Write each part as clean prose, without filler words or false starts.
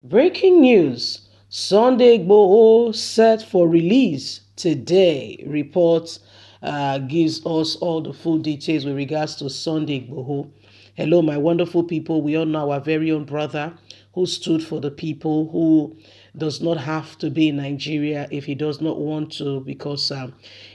Breaking news: Sunday IGBOHO set for release today. Reports gives us all the full details with regards to Sunday IGBOHO. Hello, my wonderful people. We all know our very own brother who stood for the people, who does not have to be in Nigeria if he does not want to, because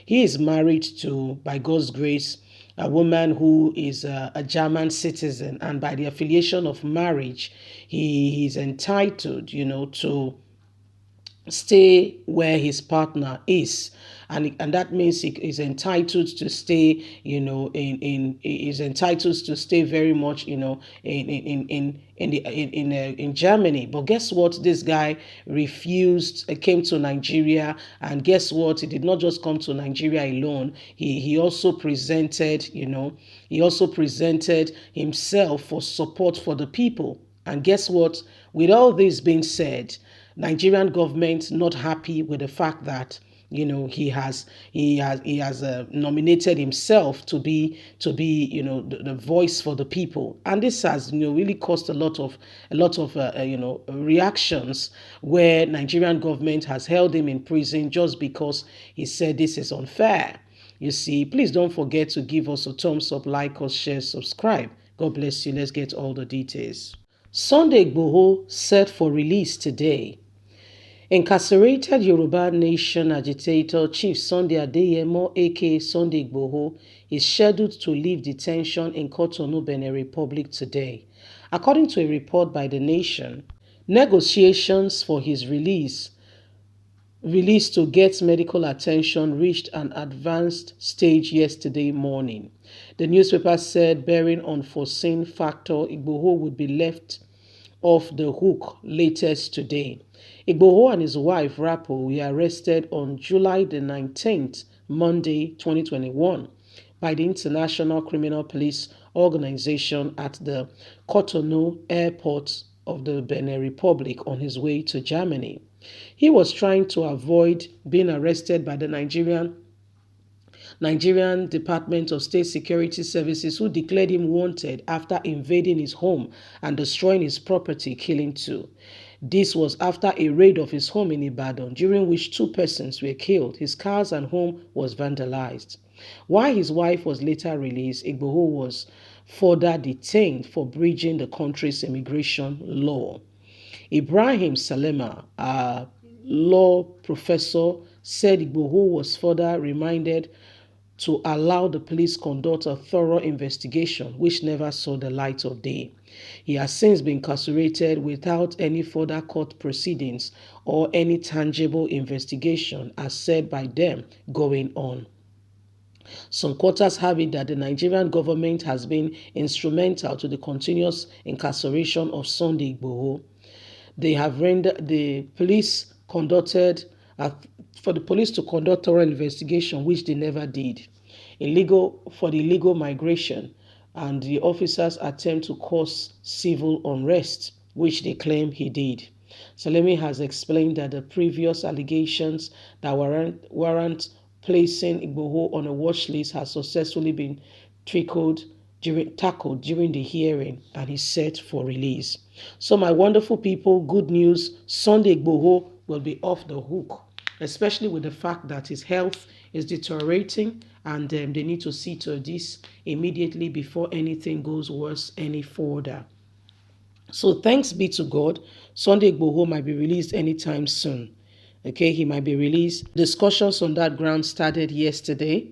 he is married to, by God's grace, a woman who is a German citizen, and by the affiliation of marriage, he is entitled, to stay where his partner is, and that means he is entitled to stay, in is entitled to stay very much, in Germany. But guess what? This guy refused, came to Nigeria, and guess what? He did not just come to Nigeria alone. He also presented, he also presented himself for support for the people. And guess what? With all this being said, Nigerian government not happy with the fact that he has nominated himself to be the voice for the people, and this has really caused a lot of reactions, where Nigerian government has held him in prison just because he said this is unfair. You see, please don't forget to give us a thumbs up, like us, share, subscribe. God bless you. Let's get all the details. Sunday IGBOHO set for release today. Incarcerated Yoruba Nation agitator Chief Sunday Adeyemo, aka Sunday IGBOHO, is scheduled to leave detention in Cotonou, Benin Republic today. According to a report by The Nation, negotiations for his release to get medical attention reached an advanced stage yesterday morning. The newspaper said, bearing unforeseen factor, IGBOHO would be left off the hook latest today. IGBOHO and his wife Rapo were arrested on July the 19th, Monday 2021, by the International Criminal Police Organization at the Cotonou airport of the Benin Republic on his way to Germany. He was trying to avoid being arrested by the Nigerian Department of State Security Services, who declared him wanted after invading his home and destroying his property, killing two. This was after a raid of his home in Ibadan, during which two persons were killed. His cars and home was vandalized. While his wife was later released, IGBOHO was further detained for breaching the country's immigration law. Ibrahim Salema, a law professor, said IGBOHO was further reminded to allow the police conduct a thorough investigation, which never saw the light of day. He has since been incarcerated without any further court proceedings or any tangible investigation, as said by them, going on. Some quarters have it that the Nigerian government has been instrumental to the continuous incarceration of Sunday IGBOHO. They have rendered the police conducted for the police to conduct thorough investigation, which they never did. For the illegal migration, and the officers attempt to cause civil unrest, which they claim he did. Salemi has explained that the previous allegations that warrant placing IGBOHO on a watch list has successfully been tackled during the hearing, and is set for release. So, my wonderful people, good news: Sunday IGBOHO will be off the hook, especially with the fact that his health is deteriorating, and they need to see to this immediately before anything goes worse any further. So thanks be to God, Sunday IGBOHO might be released anytime soon. Okay, he might be released. Discussions on that ground started yesterday.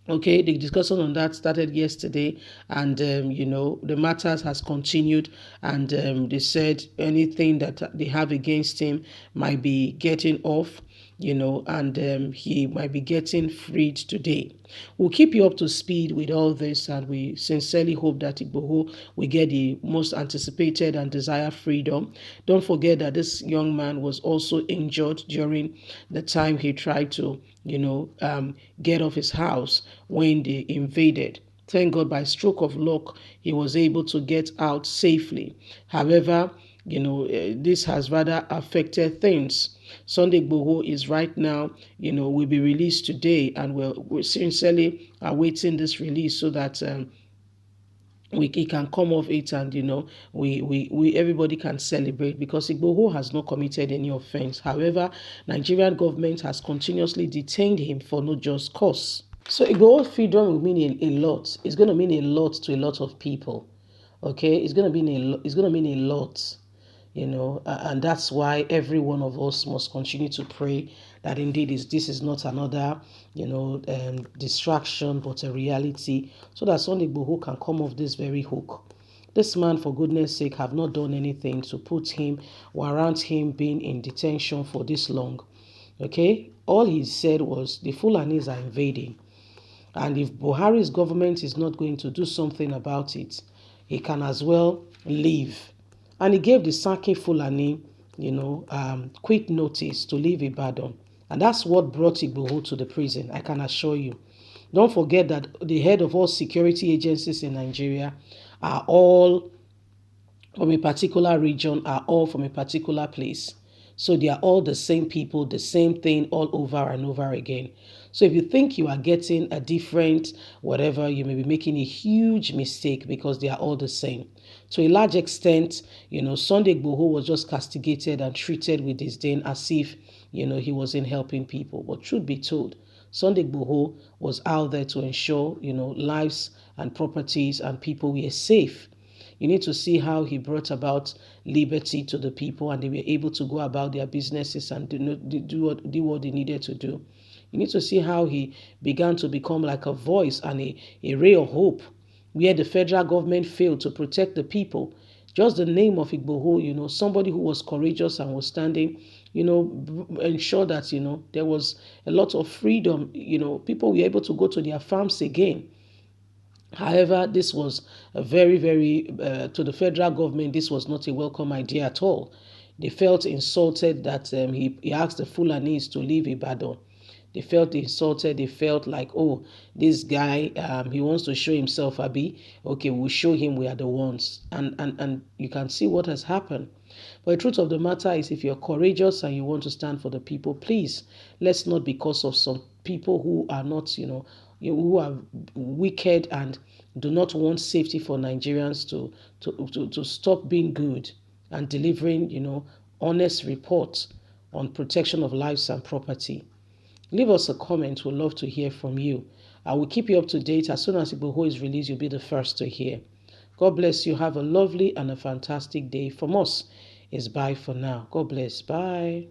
Okay, the discussion on that started yesterday, and the matters has continued, and they said anything that they have against him might be getting off, and he might be getting freed today. We'll keep you up to speed with all this, and we sincerely hope that IGBOHO will get the most anticipated and desired freedom. Don't forget that this young man was also injured during the time he tried to get off his house when they invaded. Thank God, by stroke of luck, he was able to get out safely. However, this has rather affected things. Sunday IGBOHO is right now, will be released today, and we're sincerely awaiting this release so that he can come off it, and we everybody can celebrate, because Igboho has not committed any offense. However, Nigerian government has continuously detained him for no just cause. So Igboho freedom will mean a lot. It's going to mean a lot to a lot of people. Okay, it's going to mean a lot, and that's why every one of us must continue to pray that indeed this is not another distraction, but a reality, so that Sunday Igboho can come off this very hook. This man, for goodness sake, have not done anything to warrant him being in detention for this long. Okay, all he said was the Fulanis are invading, and if Buhari's government is not going to do something about it, he can as well leave. And he gave the Saki Fulani, quick notice to leave Ibadan. And that's what brought Igboho to the prison, I can assure you. Don't forget that the head of all security agencies in Nigeria are all from a particular region, are all from a particular place. So they are all the same people, the same thing all over and over again. So if you think you are getting a different whatever, you may be making a huge mistake, because they are all the same. To a large extent, Sunday Igboho was just castigated and treated with disdain, as if, he wasn't helping people. But truth be told, Sunday Igboho was out there to ensure, lives and properties and people were safe. You need to see how he brought about liberty to the people, and they were able to go about their businesses and do what they needed to do. You need to see how he began to become like a voice and a ray of hope, where the federal government failed to protect the people. Just the name of Igboho, somebody who was courageous and was standing, ensure that, there was a lot of freedom. People were able to go to their farms again. However, this was a very, very, to the federal government, this was not a welcome idea at all. They felt insulted that he asked the Fulanis to leave Ibadan. They felt insulted. They felt like, oh, this guy, he wants to show himself, Abi. Okay, we'll show him we are the ones. And you can see what has happened. But the truth of the matter is, if you're courageous and you want to stand for the people, please, let's not, because of some people who are not, who are wicked and do not want safety for Nigerians to stop being good and delivering, honest reports on protection of lives and property. Leave us a comment. We'd love to hear from you. I will keep you up to date. As soon as Igboho is released, you'll be the first to hear. God bless you. Have a lovely and a fantastic day. From us, it's bye for now. God bless. Bye.